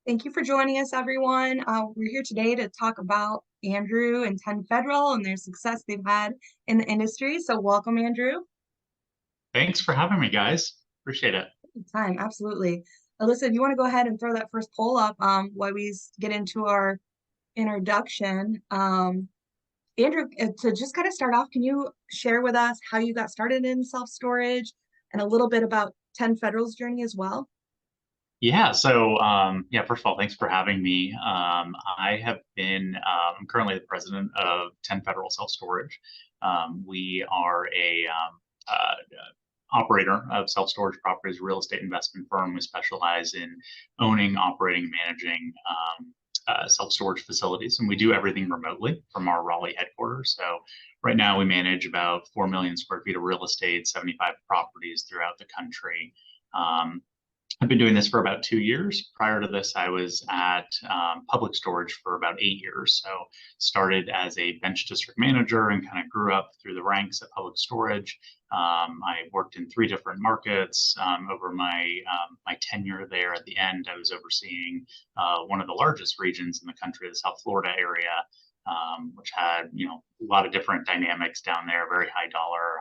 Thank you for joining us, everyone. We're here today to talk about Andrew and 10 Federal and their success they've had in the industry. So welcome, Andrew. Thanks for having me, guys. Appreciate it. Time, absolutely. Alyssa, if you want to go ahead and throw that first poll up while we get into our introduction. Andrew, to just kind of start off, can you share with us how you got started in self-storage and a little bit about 10 Federal's journey as well? First of all, thanks for having me. I'm currently the president of 10 Federal Self Storage. We are a operator of self storage properties, real estate investment firm. We specialize in owning, operating, managing self storage facilities, and we do everything remotely from our Raleigh headquarters. So, right now, we manage about 4 million square feet of real estate, 75 properties throughout the country. I've been doing this for about 2 years. Prior to this, I was at public storage for about 8 years. So started as a bench district manager and kind of grew up through the ranks at public storage. I worked in 3 different markets over my tenure there. At the end, I was overseeing one of the largest regions in the country, the South Florida area, which had a lot of different dynamics down there. Very high dollar,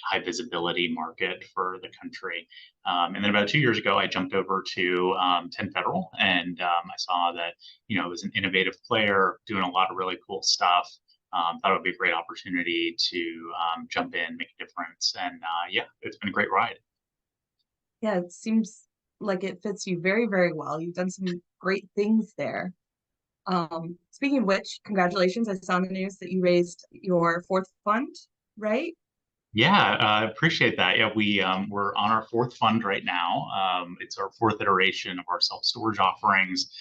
high visibility market for the country. And then about 2 years ago, I jumped over to 10 Federal, and I saw that it was an innovative player doing a lot of really cool stuff. Thought it would be a great opportunity to jump in, make a difference, and it's been a great ride. Yeah, it seems like it fits you very, very well. You've done some great things there. Speaking of which, congratulations. I saw in the news that you raised your fourth fund, right? Yeah, I appreciate that. Yeah, we're on our fourth fund right now. It's our fourth iteration of our self-storage offerings.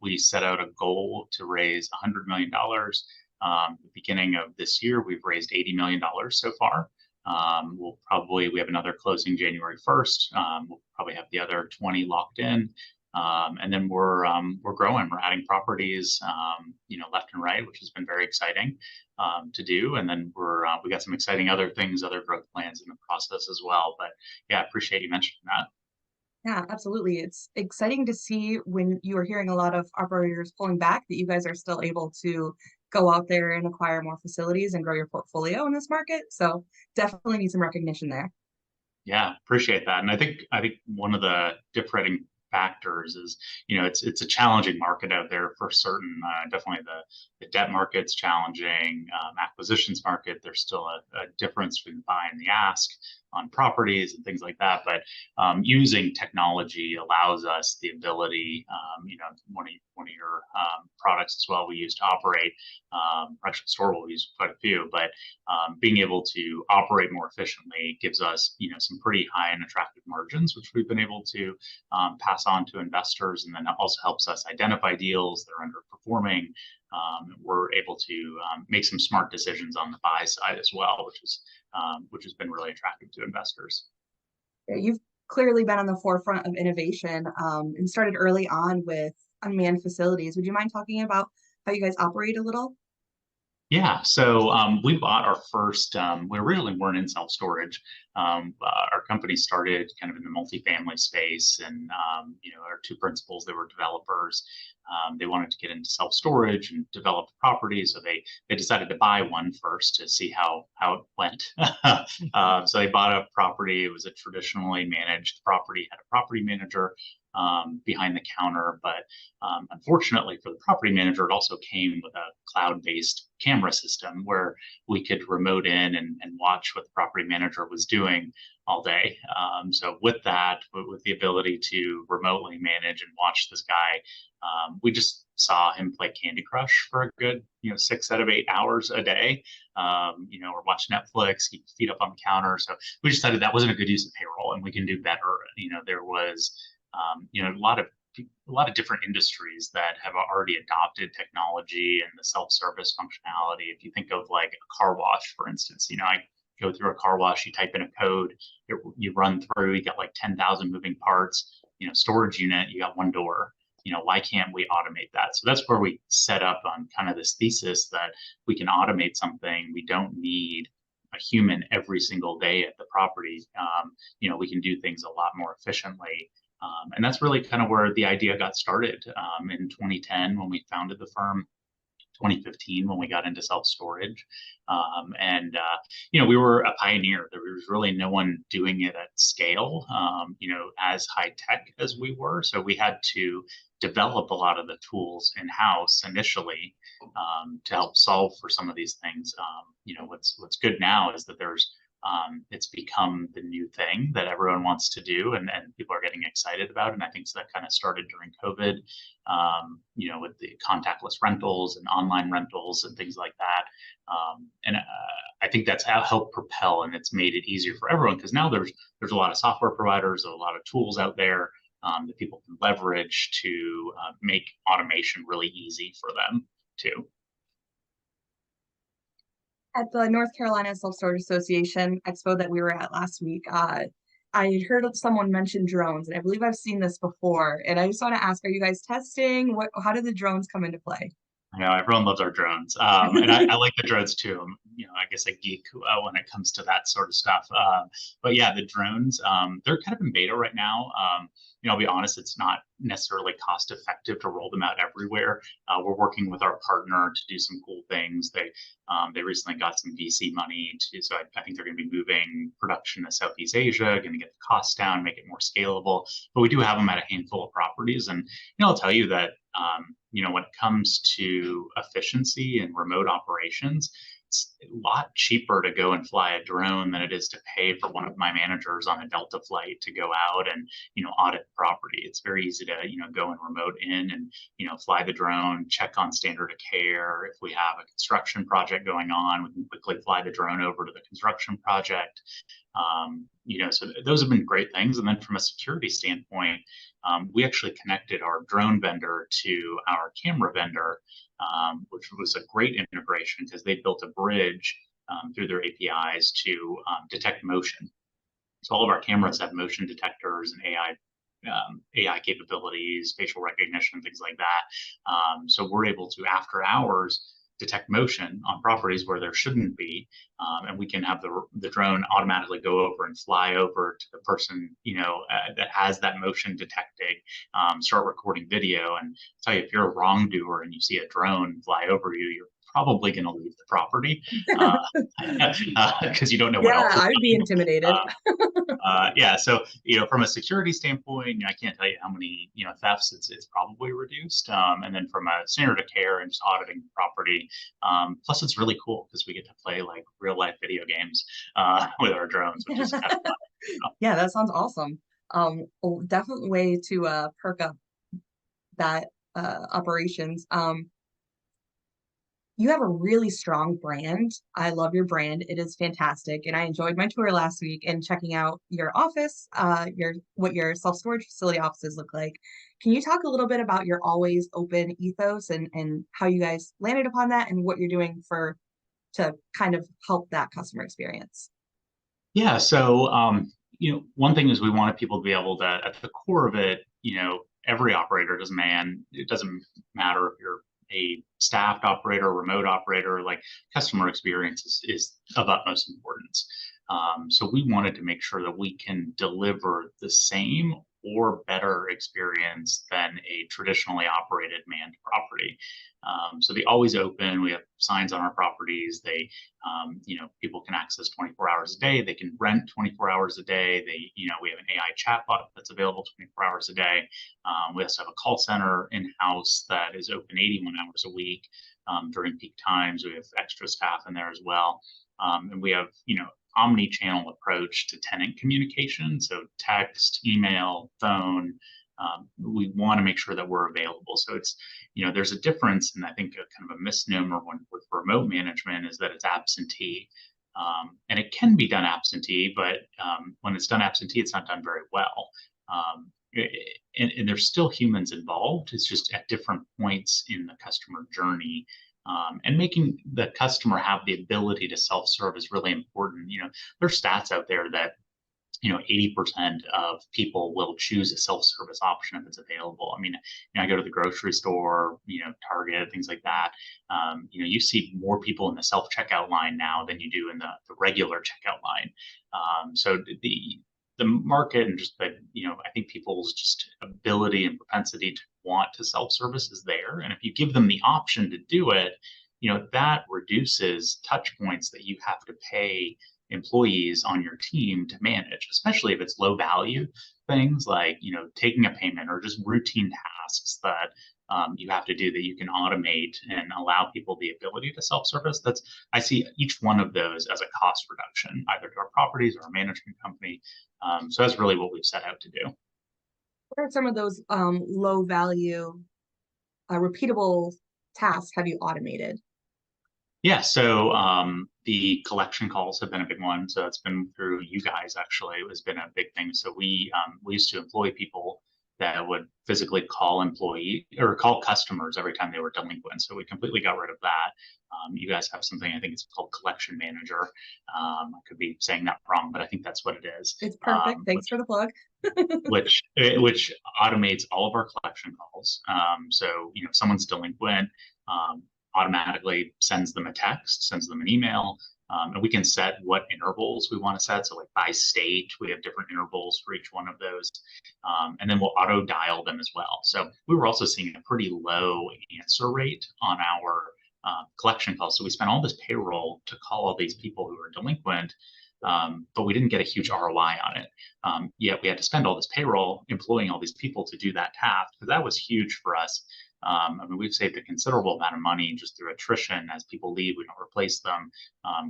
We set out a goal to raise $100 million. The beginning of this year, we've raised $80 million so far. We have another closing January 1st. We'll probably have the other 20 locked in. And then we're growing. We're adding properties, left and right, which has been very exciting to do. And then we got some exciting other things, other growth plans in the process as well. But yeah, I appreciate you mentioning that. Yeah, absolutely. It's exciting to see when you are hearing a lot of operators pulling back that you guys are still able to go out there and acquire more facilities and grow your portfolio in this market. So definitely need some recognition there. Yeah, appreciate that. And I think one of the differentiating factors is, it's a challenging market out there for certain. Definitely the debt market's challenging. Acquisitions market, there's still a difference between the buy and the ask on properties and things like that. But using technology allows us the ability, one of your products as well we use to operate, actually store will use quite a few, but being able to operate more efficiently gives us, some pretty high and attractive margins, which we've been able to pass on to investors, and then it also helps us identify deals that are underperforming. We're able to make some smart decisions on the buy side as well, which has been really attractive to investors. Yeah, you've clearly been on the forefront of innovation and started early on with unmanned facilities. Would you mind talking about how you guys operate a little? Yeah, so we bought our first. We originally weren't in self storage. Our company started kind of in the multifamily space, and our 2 principals, they were developers. They wanted to get into self storage and develop properties, so they decided to buy one first to see how it went. So they bought a property. It was a traditionally managed property, had a property manager behind the counter, but unfortunately for the property manager, it also came with a cloud-based camera system where we could remote in and watch what the property manager was doing all day. So with that, with the ability to remotely manage and watch this guy, we just saw him play Candy Crush for a good, 6 out of 8 hours a day, or watch Netflix, keep feet up on the counter. So we decided that wasn't a good use of payroll, and we can do better. There was, a lot of different industries that have already adopted technology and the self-service functionality. If you think of like a car wash, for instance, I go through a car wash, you type in a code, you run through, you got like 10,000 moving parts. Storage unit, you got one door. Why can't we automate that? So that's where we set up on kind of this thesis that we can automate something. We don't need a human every single day at the property. We can do things a lot more efficiently. And that's really kind of where the idea got started in 2010 when we founded the firm. 2015 when we got into self-storage. We were a pioneer. There was really no one doing it at scale, as high tech as we were. So we had to develop a lot of the tools in-house initially to help solve for some of these things. What's good now is that it's become the new thing that everyone wants to do, and people are getting excited about. And I think so that kind of started during COVID, with the contactless rentals and online rentals and things like that. I think that's helped propel, and it's made it easier for everyone because now there's a lot of software providers, a lot of tools out there that people can leverage to make automation really easy for them too. At the North Carolina Self-Storage Association Expo that we were at last week, I heard someone mention drones, and I believe I've seen this before. And I just want to ask, are you guys testing? How did the drones come into play? I know everyone loves our drones, and I like the drones too. I guess a geek when it comes to that sort of stuff. But yeah, the drones, they're kind of in beta right now. I'll be honest, it's not necessarily cost effective to roll them out everywhere. We're working with our partner to do some cool things. They recently got some VC money so I think they're going to be moving production to Southeast Asia, going to get the costs down, make it more scalable. But we do have them at a handful of properties, and I'll tell you that when it comes to efficiency and remote operations, it's a lot cheaper to go and fly a drone than it is to pay for one of my managers on a Delta flight to go out and audit the property. It's very easy to go and remote in and fly the drone, check on standard of care. If we have a construction project going on, we can quickly fly the drone over to the construction project. So those have been great things. And then from a security standpoint, we actually connected our drone vendor to our camera vendor, which was a great integration because they built a bridge through their APIs to detect motion. So all of our cameras have motion detectors and AI capabilities, facial recognition, things like that. So we're able to, after hours, detect motion on properties where there shouldn't be, and we can have the drone automatically go over and fly over to the person that has that motion detecting, start recording video, and tell you if you're a wrongdoer and you see a drone fly over you, you're probably going to leave the property because you don't know what Yeah, else is I'd be coming. intimidated. Yeah, so from a security standpoint, I can't tell you how many thefts it's probably reduced, and then from a standard of care and just auditing the property, plus it's really cool because we get to play like real life video games with our drones, which is kind of fun. Yeah, that sounds awesome. Definitely way to perk up that operations. You have a really strong brand. I love your brand. It is fantastic. And I enjoyed my tour last week and checking out your office, what your self-storage facility offices look like. Can you talk a little bit about your always open ethos and how you guys landed upon that and what you're doing to kind of help that customer experience? Yeah, so one thing is we wanted people to be able to, at the core of it, every operator does man. It doesn't matter if you're a staffed operator, remote operator, like customer experience is of utmost importance. So we wanted to make sure that we can deliver the same or better experience than a traditionally operated manned property. So the always open, we have signs on our properties. People can access 24 hours a day. They can rent 24 hours a day. We have an AI chatbot that's available 24 hours a day. We also have a call center in-house that is open 81 hours a week during peak times. We have extra staff in there as well. And we have, omni-channel approach to tenant communication. So text, email, phone. We want to make sure that we're available. So it's, there's a difference, and I think a kind of a misnomer with remote management is that it's absentee. And it can be done absentee, but when it's done absentee, it's not done very well. And there's still humans involved. It's just at different points in the customer journey. And making the customer have the ability to self-serve is really important. There's stats out there that 80% of people will choose a self-service option if it's available. I mean, I go to the grocery store, Target, things like that. You see more people in the self-checkout line now than you do in the regular checkout line. So the market and just the, I think people's just ability and propensity to want to self-service is there. And if you give them the option to do it, that reduces touch points that you have to pay employees on your team to manage, especially if it's low value things like, taking a payment or just routine tasks that you have to do that you can automate and allow people the ability to self-service. I see each one of those as a cost reduction, either to our properties or our management company. So that's really what we've set out to do. What are some of those low value, repeatable tasks have you automated? Yeah, so the collection calls have been a big one. So it's been through you guys actually. It has been a big thing. So we used to employ people that would physically call customers every time they were delinquent. So we completely got rid of that. You guys have something, I think it's called Collection Manager. I could be saying that wrong, but I think that's what it is. It's perfect. Thanks for the plug. which automates all of our collection calls. So if someone's delinquent, automatically sends them a text, sends them an email, and we can set what intervals we want to set. So like by state, we have different intervals for each one of those. And then we'll auto dial them as well. So we were also seeing a pretty low answer rate on our collection calls. So we spent all this payroll to call all these people who are delinquent, but we didn't get a huge ROI on it. Yet we had to spend all this payroll employing all these people to do that task, because that was huge for us. We've saved a considerable amount of money just through attrition. As people leave, we don't replace them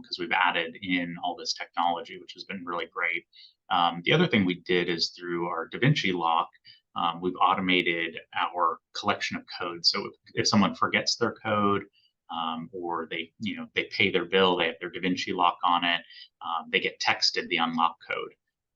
because we've added in all this technology, which has been really great. The other thing we did is through our Da Vinci lock, we've automated our collection of codes. So if someone forgets their code, or they pay their bill, they have their Da Vinci lock on it, they get texted the unlock code.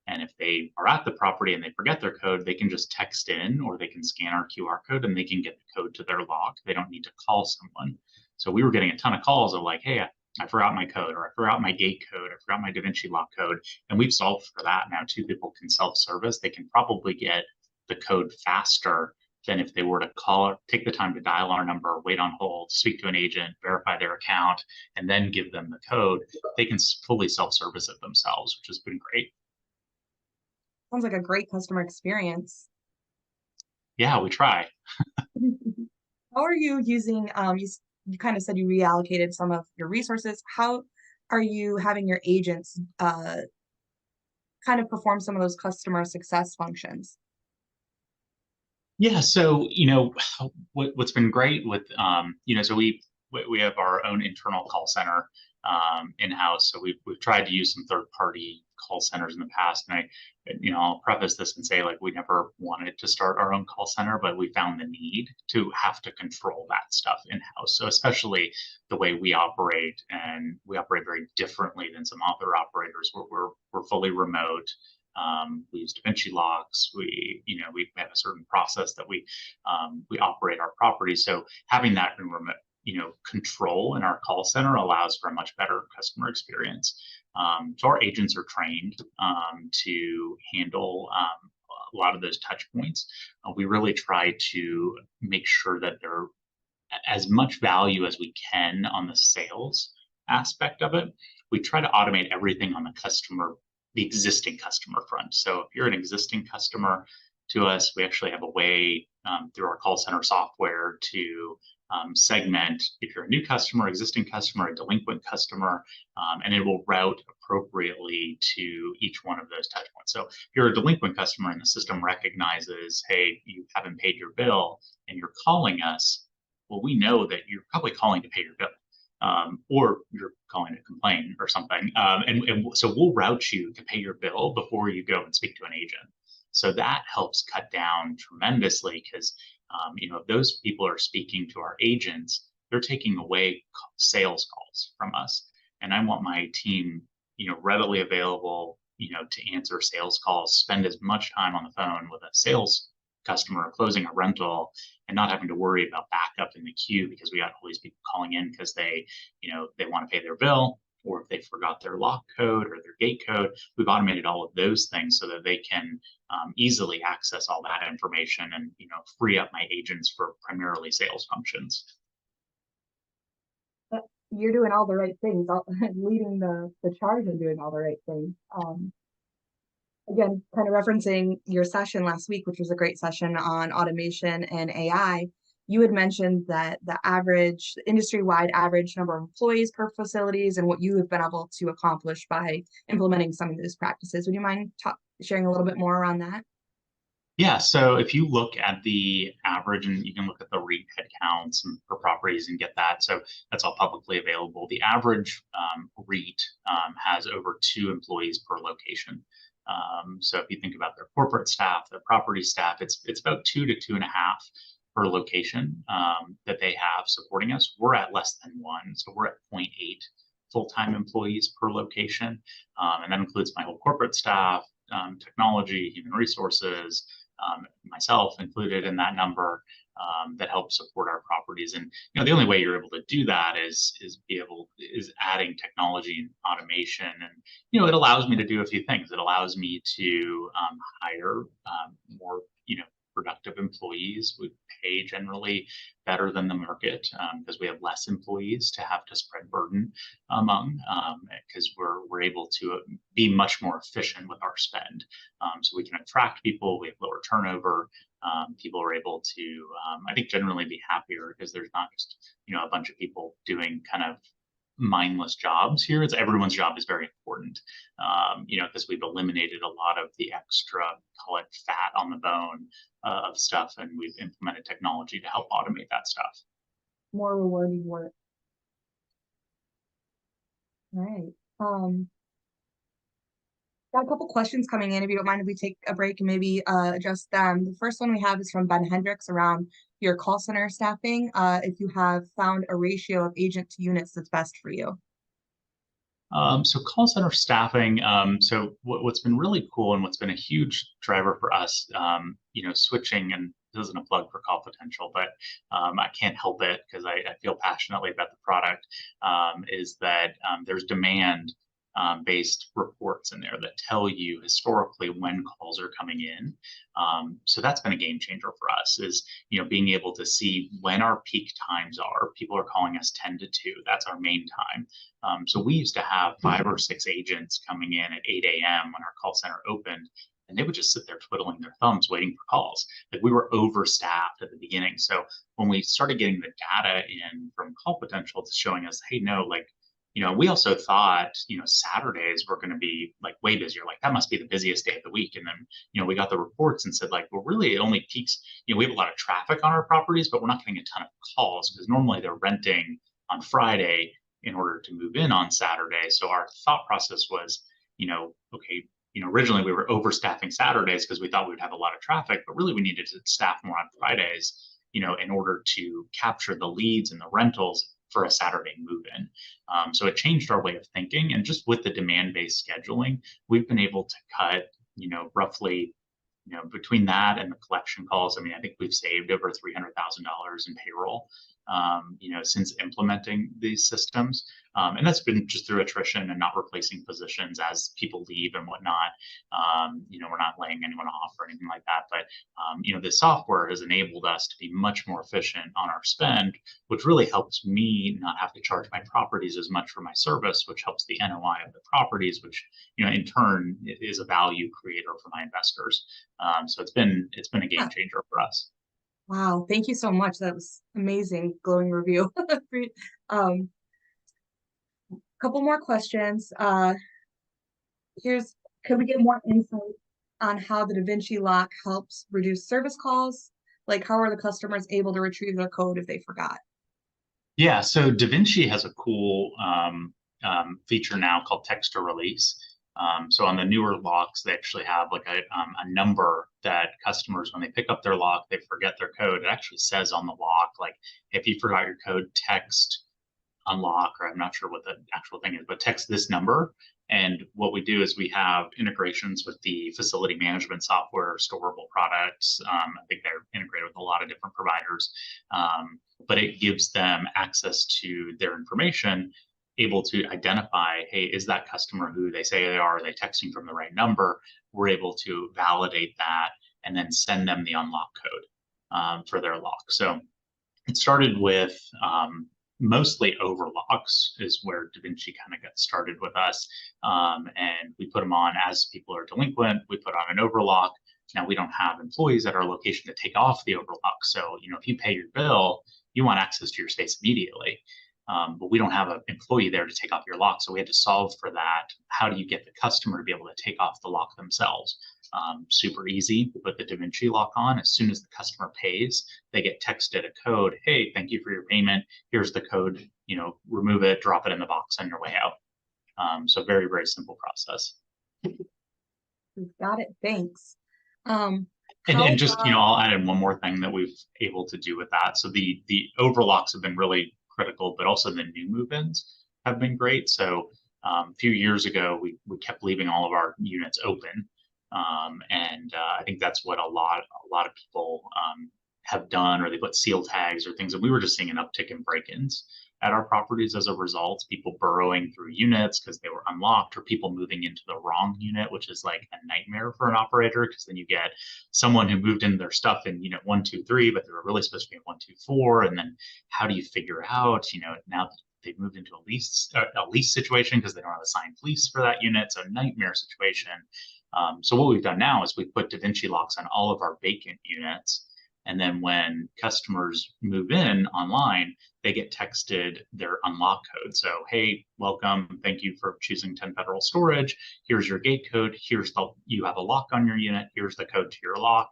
And if they are at the property and they forget their code, they can just text in, or they can scan our QR code and they can get the code to their lock. They don't need to call someone. So we were getting a ton of calls of like, hey, I forgot my code, or I forgot my gate code, I forgot my Da Vinci lock code. And we've solved for that now too. People can self-service. They can probably get the code faster than if they were to take the time to dial our number, wait on hold, speak to an agent, verify their account, and then give them the code. They can fully self-service it themselves, which has been great. Sounds like a great customer experience. Yeah, we try. How are you using, you kind of said you reallocated some of your resources. How are you having your agents kind of perform some of those customer success functions? Yeah, so what's been great with so we have our own internal call center in-house. So we've tried to use some third-party call centers in the past, and I'll preface this and say, like, we never wanted to start our own call center, but we found the need to have to control that stuff in-house. So especially the way we operate, and we operate very differently than some other operators where we're fully remote. We use Da Vinci locks. We have a certain process that we operate our property. So having that in remote, control in our call center allows for a much better customer experience. So our agents are trained to handle a lot of those touch points. We really try to make sure that they're as much value as we can on the sales aspect of it. We try to automate everything on the existing customer front. So if you're an existing customer to us, we actually have a way through our call center software to segment if you're a new customer, existing customer, a delinquent customer, and it will route appropriately to each one of those touch points. So if you're a delinquent customer and the system recognizes, hey, you haven't paid your bill and you're calling us, well, we know that you're probably calling to pay your bill. Or you're calling to complain or something. And so we'll route you to pay your bill before you go and speak to an agent. So that helps cut down tremendously because, if those people are speaking to our agents, they're taking away sales calls from us. And I want my team, readily available, to answer sales calls, spend as much time on the phone with a sales customer closing a rental and not having to worry about backup in the queue because we got all these people calling in because they want to pay their bill, or if they forgot their lock code or their gate code. We've automated all of those things so that they can easily access all that information and free up my agents for primarily sales functions. You're doing all the right things, leading the charge and doing all the right things. again, kind of referencing your session last week, which was a great session on automation and AI, you had mentioned that the average, industry-wide average number of employees per facilities and what you have been able to accomplish by implementing some of those practices. Would you mind sharing a little bit more around that? Yeah, so if you look at the average, and you can look at the REIT headcounts and for properties and get that, so that's all publicly available. The average REIT has over 2 employees per location. So if you think about their corporate staff, their property staff, it's about 2 to 2.5 per location that they have supporting us. We're at less than 1, so we're at 0.8 full-time employees per location, and that includes my whole corporate staff, technology, human resources, myself included in that number, that help support our properties. And the only way you're able to do that is adding technology and automation. And it allows me to do a few things. It allows me to hire more productive employees. We pay generally better than the market because we have less employees to have to spread burden among, because we're able to be much more efficient with our spend. So we can attract people, we have lower turnover. People are able to, I think, generally be happier because there's not just a bunch of people doing kind of mindless jobs here. It's everyone's job is very important, because we've eliminated a lot of the extra, call it fat on the bone of stuff, and we've implemented technology to help automate that stuff. More rewarding work. All right. Got a couple questions coming in. If you don't mind, if we take a break and maybe address them. The first one we have is from Ben Hendricks around your call center staffing. If you have found a ratio of agent to units that's best for you. So call center staffing. So what's been really cool and what's been a huge driver for us, switching, and this isn't a plug for CallPotential, but I can't help it because I feel passionately about the product, is that there's demand based reports in there that tell you historically when calls are coming in. So that's been a game changer for us, is being able to see when our peak times are. People are calling us 10 to 2. That's our main time. So we used to have 5 or 6 agents coming in at 8 a.m. when our call center opened, and they would just sit there twiddling their thumbs waiting for calls. Like, we were overstaffed at the beginning. So when we started getting the data in from CallPotential to showing us, hey, no, like, we also thought, Saturdays were going to be like way busier. Like, that must be the busiest day of the week. And then, we got the reports and said, like, well, really it only peaks, we have a lot of traffic on our properties, but we're not getting a ton of calls because normally they're renting on Friday in order to move in on Saturday. So our thought process was, okay, originally we were overstaffing Saturdays because we thought we'd have a lot of traffic, but really we needed to staff more on Fridays, in order to capture the leads and the rentals for a Saturday move-in. So it changed our way of thinking. And just with the demand-based scheduling, we've been able to cut, roughly, between that and the collection calls, I mean, I think we've saved over $300,000 in payroll, since implementing these systems. And that's been just through attrition and not replacing positions as people leave and whatnot. We're not laying anyone off or anything like that. But, the software has enabled us to be much more efficient on our spend, which really helps me not have to charge my properties as much for my service, which helps the NOI of the properties, which, in turn is a value creator for my investors. So it's been a game changer for us. Wow, thank you so much. That was amazing, glowing review. Couple more questions. Could we get more insight on how the DaVinci lock helps reduce service calls? Like, how are the customers able to retrieve their code if they forgot? Yeah, so DaVinci has a cool feature now called text to release. So on the newer locks, they actually have like a number that customers, when they pick up their lock, they forget their code. It actually says on the lock, like, if you forgot your code, text unlock, or I'm not sure what the actual thing is, but text this number. And what we do is we have integrations with the facility management software, storable products. I think they're integrated with a lot of different providers, but it gives them access to their information, able to identify, hey, is that customer who they say they are? Are they texting from the right number? We're able to validate that and then send them the unlock code for their lock. So it started with, mostly overlocks is where DaVinci kind of got started with us. And we put them on as people are delinquent. We put on an overlock. Now we don't have employees at our location to take off the overlock. So, if you pay your bill, you want access to your space immediately. But we don't have an employee there to take off your lock. So we had to solve for that. How do you get the customer to be able to take off the lock themselves? Super easy. We put the DaVinci lock on. As soon as the customer pays, they get texted a code. Hey, thank you for your payment. Here's the code. Remove it, drop it in the box on your way out. So very, very simple process. Got it. Thanks. And just, I'll add in one more thing that we've able to do with that. So the overlocks have been really critical, but also the new move-ins have been great. So a few years ago, we kept leaving all of our units open. And I think that's what a lot of people have done, or they put seal tags or things. And we were just seeing an uptick in break-ins at our properties as a result, people burrowing through units because they were unlocked, or people moving into the wrong unit, which is like a nightmare for an operator, because then you get someone who moved in their stuff in unit 123, but they were really supposed to be in 124. And then how do you figure out, now they've moved into a lease situation because they don't have a signed lease for that unit. So nightmare situation. So what we've done now is we've put DaVinci locks on all of our vacant units. And then when customers move in online, they get texted their unlock code. So, hey, welcome. Thank you for choosing 10 Federal Storage. Here's your gate code. You have a lock on your unit. Here's the code to your lock.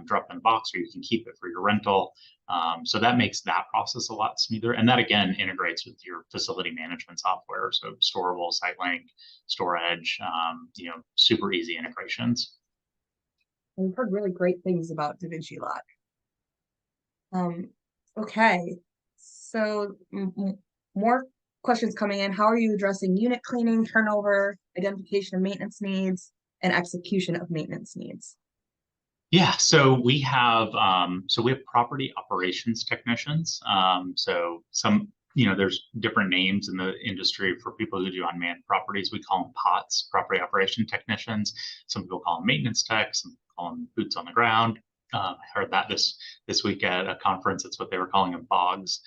Drop in the box, or you can keep it for your rental. So that makes that process a lot smoother. And that, again, integrates with your facility management software. So Storable, SiteLink, StoreEdge, super easy integrations. We've heard really great things about DaVinci Lock. Okay, so more questions coming in. How are you addressing unit cleaning, turnover, identification of maintenance needs, and execution of maintenance needs? Yeah, so we have property operations technicians. So there's different names in the industry for people who do unmanned properties. We call them POTS, property operation technicians. Some people call them maintenance techs, some call them boots on the ground. I heard that this week at a conference. That's what they were calling them, bogs.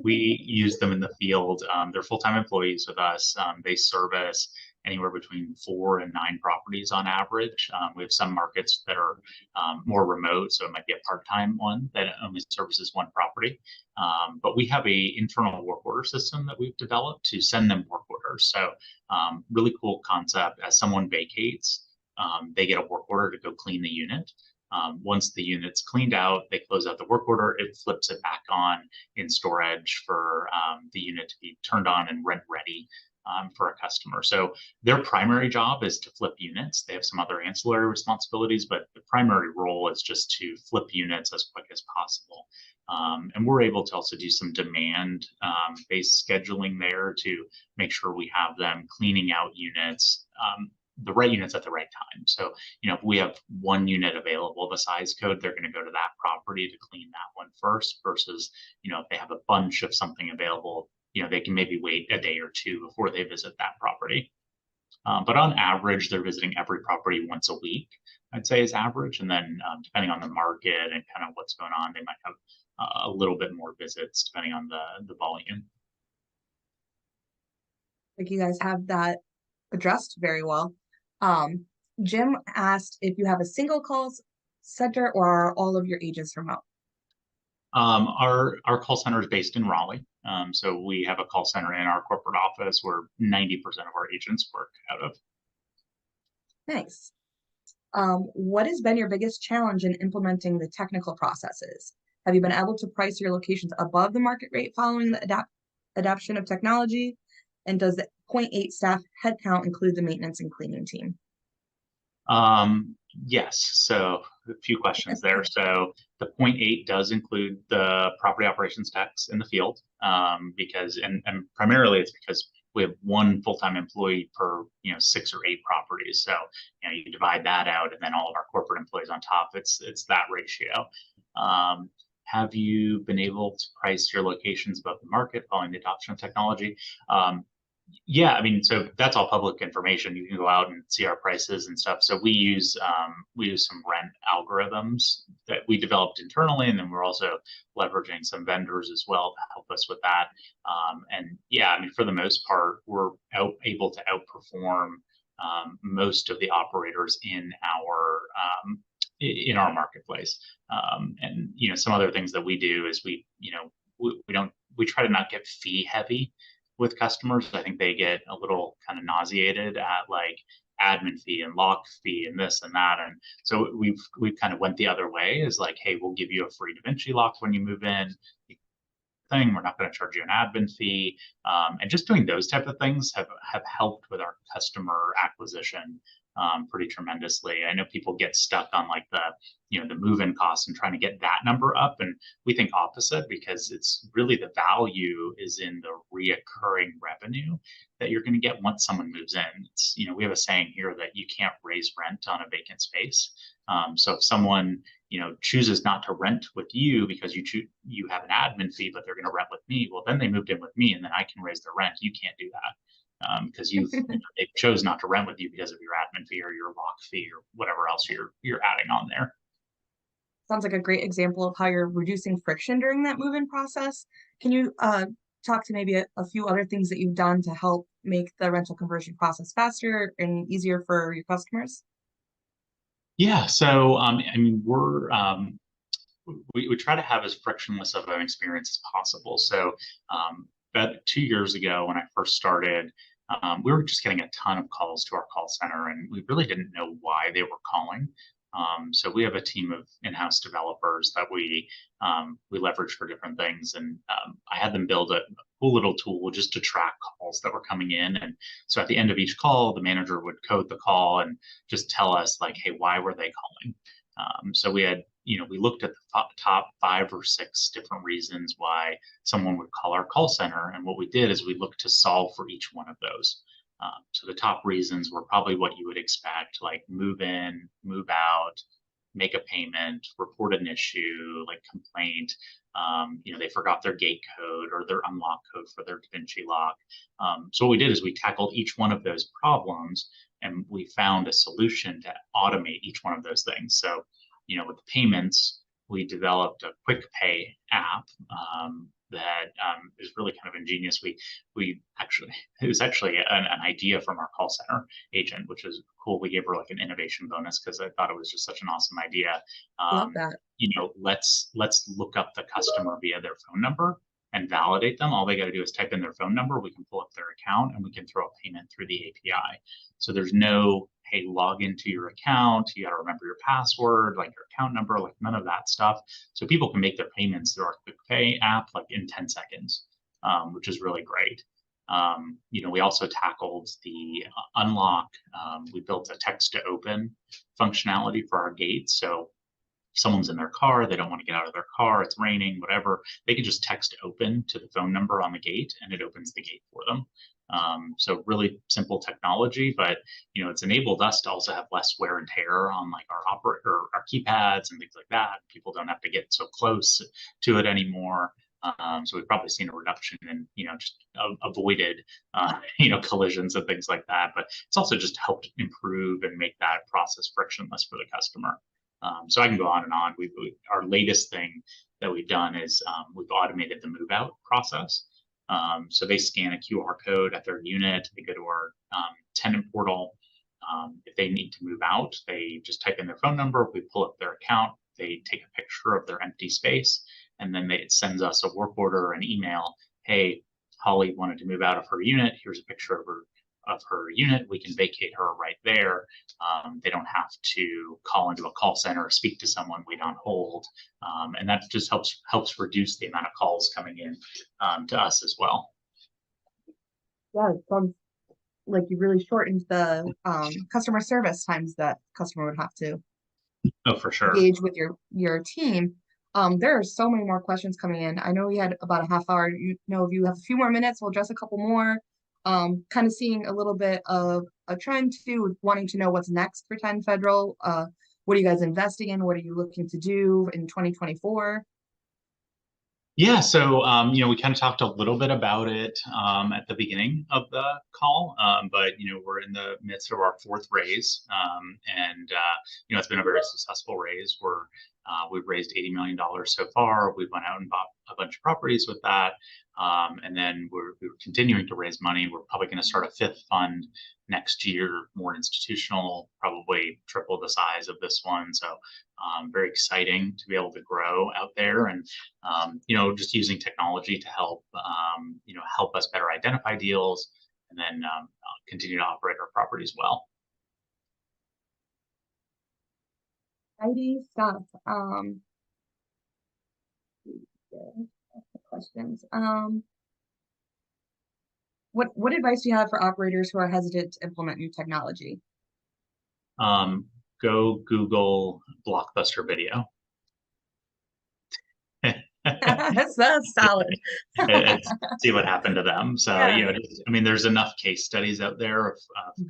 We use them in the field. They're full-time employees with us. They service anywhere between 4 and 9 properties on average. We have some markets that are more remote, so it might be a part-time one that only services 1 property. But we have a internal work order system that we've developed to send them work orders. So really cool concept. As someone vacates, they get a work order to go clean the unit. Once the unit's cleaned out, they close out the work order. It flips it back on in StoreEdge for the unit to be turned on and rent ready for a customer. So their primary job is to flip units. They have some other ancillary responsibilities, but the primary role is just to flip units as quick as possible. And we're able to also do some demand-based scheduling there to make sure we have them cleaning out units, the right units at the right time. So, if we have 1 unit available, the size code, they're going to go to that property to clean that one first versus, if they have a bunch of something available, they can maybe wait a day or 2 before they visit that property. But on average, they're visiting every property once a week, I'd say is average. And then depending on the market and kind of what's going on, they might have a little bit more visits depending on the volume. I think you guys have that addressed very well. Jim asked if you have a single call center or are all of your agents remote? Our call center is based in Raleigh. So we have a call center in our corporate office where 90% of our agents work out of. Nice. What has been your biggest challenge in implementing the technical processes? Have you been able to price your locations above the market rate following the adoption of technology? And does the 0.8 staff headcount include the maintenance and cleaning team? Yes. So a few questions there. So the 0.8 does include the property operations techs in the field, because primarily it's because we have 1 full-time employee per 6 or 8 properties. So you divide that out, and then all of our corporate employees on top. It's that ratio. Have you been able to price your locations above the market following the adoption of technology? Yeah, I mean, so that's all public information. You can go out and see our prices and stuff. So we use some rent algorithms that we developed internally, and then we're also leveraging some vendors as well to help us with that. And yeah, I mean, for the most part, we're able to outperform most of the operators in our marketplace. And you know, some other things that we do is we don't we try to not get fee heavy with customers. I think they get a little kind of nauseated at like admin fee and lock fee and this and that. And so we've kind of went the other way is like, hey, we'll give you a free DaVinci lock when you move in. Thing. We're not going to charge you an admin fee, and just doing those type of things have helped with our customer acquisition pretty tremendously. I know people get stuck on like the move-in costs and trying to get that number up, and we think opposite because it's really the value is in the reoccurring revenue that you're going to get once someone moves in. It's we have a saying here that you can't raise rent on a vacant space. So if someone chooses not to rent with you because you have an admin fee, but they're going to rent with me. Well, then they moved in with me, and then I can raise their rent. You can't do that because they chose not to rent with you because of your admin fee or your lock fee or whatever else you're adding on there. Sounds like a great example of how you're reducing friction during that move-in process. Can you talk to maybe a few other things that you've done to help make the rental conversion process faster and easier for your customers? Yeah. So I mean, we try to have as frictionless of an experience as possible. So about 2 years ago, when I first started, we were just getting a ton of calls to our call center, and we really didn't know why they were calling. So we have a team of in-house developers that we leverage for different things, and I had them build a cool little tool just to track calls that were coming in. And so at the end of each call, the manager would code the call and just tell us like, hey, why were they calling? So we looked at the top 5 or 6 different reasons why someone would call our call center. And what we did is we looked to solve for each one of those. So the top reasons were probably what you would expect, like move in, move out, make a payment, report an issue, like complaint. They forgot their gate code or their unlock code for their DaVinci lock. So what we did is we tackled each one of those problems, and we found a solution to automate each one of those things. So, with payments, we developed a quick pay app that is really kind of ingenious. We actually it was actually an idea from our call center agent, which is cool. We gave her like an innovation bonus because I thought it was just such an awesome idea. Love that. Let's look up the customer via their phone number and validate them. All they got to do is type in their phone number. We can pull up their account and we can throw a payment through the API. So there's no, hey, log into your account. You got to remember your password, like your account number, like none of that stuff. So people can make their payments through our Quick Pay app like in 10 seconds, which is really great. We also tackled the unlock. We built a text to open functionality for our gates. So someone's in their car, they don't want to get out of their car, it's raining, whatever, they can just text open to the phone number on the gate and it opens the gate for them. So really simple technology, but it's enabled us to also have less wear and tear on like our keypads and things like that. People don't have to get so close to it anymore. So we've probably seen a reduction in, just avoided, collisions and things like that. But it's also just helped improve and make that process frictionless for the customer. So I can go on and on. Our latest thing that we've done is we've automated the move out process. So they scan a QR code at their unit. They go to our tenant portal. If they need to move out, they just type in their phone number. We pull up their account. They take a picture of their empty space, and then it sends us a work order or an email. Hey, Holly wanted to move out of her unit. Here's a picture of her unit. We can vacate her right there. They don't have to call into a call center or speak to someone, wait on hold. And that just helps reduce the amount of calls coming in to us as well. Yeah, it sounds like you really shortened the customer service times that customer would have to Oh, for sure. engage with your team. There are so many more questions coming in. I know we had about a half hour. If you have a few more minutes, we'll address a couple more. Kind of seeing a little bit of a trend too, wanting to know what's next for 10 Federal. What are you guys investing in? What are you looking to do in 2024? Yeah, so we kind of talked a little bit about it at the beginning of the call, but we're in the midst of our fourth raise, and it's been a very successful raise. We've raised $80 million so far. We went out and bought a bunch of properties with that, and then we're continuing to raise money. We're probably going to start a fifth fund next year, more institutional, probably triple the size of this one. So very exciting to be able to grow out there and just using technology to help, help us better identify deals and then continue to operate our properties well. Exciting stuff. Questions. What advice do you have for operators who are hesitant to implement new technology? Go Google Blockbuster Video. That's solid. And see what happened to them. So, Yeah. there's enough case studies out there of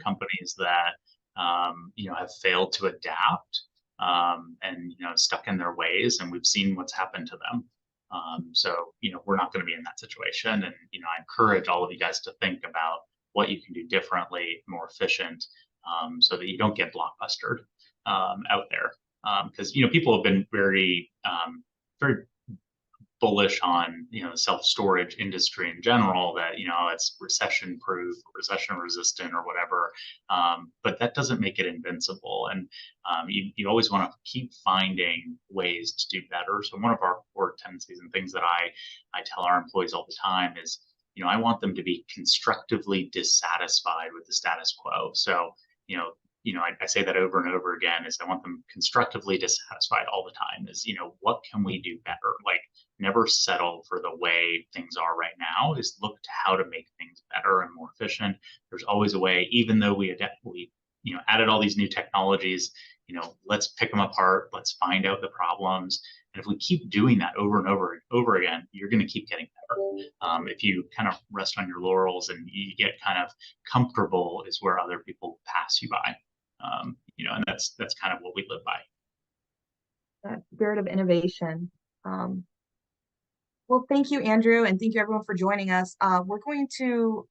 companies that, have failed to adapt and, stuck in their ways, and we've seen what's happened to them. So, we're not going to be in that situation. And, I encourage all of you guys to think about what you can do differently, more efficient, so that you don't get blockbustered out there. Because, people have been very, very bullish on the self-storage industry in general, that it's recession proof, recession resistant, or whatever, but that doesn't make it invincible. And you always want to keep finding ways to do better. So one of our core tendencies and things that I tell our employees all the time is, I want them to be constructively dissatisfied with the status quo. So I say that over and over again, is I want them constructively dissatisfied all the time. Is what can we do better? Like, never settle for the way things are right now. Is look to how to make things better and more efficient. There's always a way. Even though we added all these new technologies, let's pick them apart. Let's find out the problems. And if we keep doing that over and over again, you're going to keep getting better. If you kind of rest on your laurels and you get kind of comfortable, is where other people pass you by. And that's kind of what we live by. That spirit of innovation. Well, thank you, Andrew, and thank you everyone for joining us. We're going to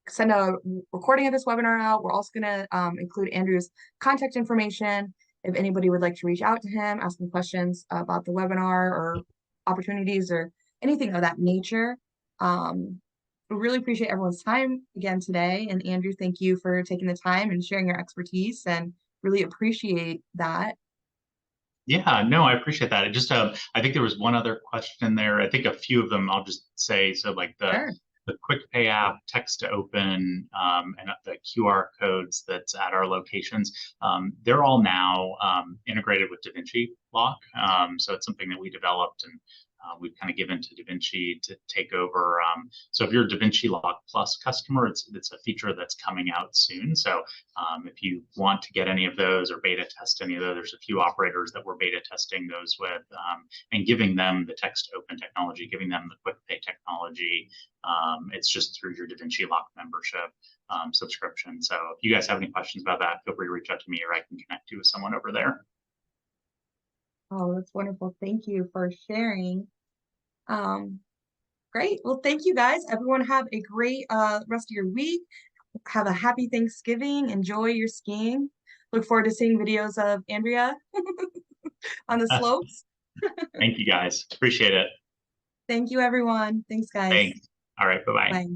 send a recording of this webinar out. We're also going to include Andrew's contact information if anybody would like to reach out to him, ask him questions about the webinar or opportunities or anything of that nature. We really appreciate everyone's time again today. And Andrew, thank you for taking the time and sharing your expertise, and really appreciate that. Yeah, no, I appreciate that. It just, I think there was one other question there. I think a few of them I'll just say. So like Sure. the quick pay app, text to open, and the QR codes that's at our locations, they're all now integrated with DaVinci Lock. So it's something that we developed, and we've kind of given to DaVinci to take over. So if you're a DaVinci Lock Plus customer, it's a feature that's coming out soon. So if you want to get any of those or beta test any of those, there's a few operators that we're beta testing those with, and giving them the text open technology, giving them the quick pay technology. It's just through your DaVinci Lock membership subscription. So if you guys have any questions about that, feel free to reach out to me, or I can connect you with someone over there. Oh, that's wonderful. Thank you for sharing. Great. Well, thank you guys. Everyone have a great rest of your week. Have a happy Thanksgiving. Enjoy your skiing. Look forward to seeing videos of Andrea on the slopes. Thank you guys. Appreciate it. Thank you, everyone. Thanks, guys. Thanks. All right. Bye-bye. Bye.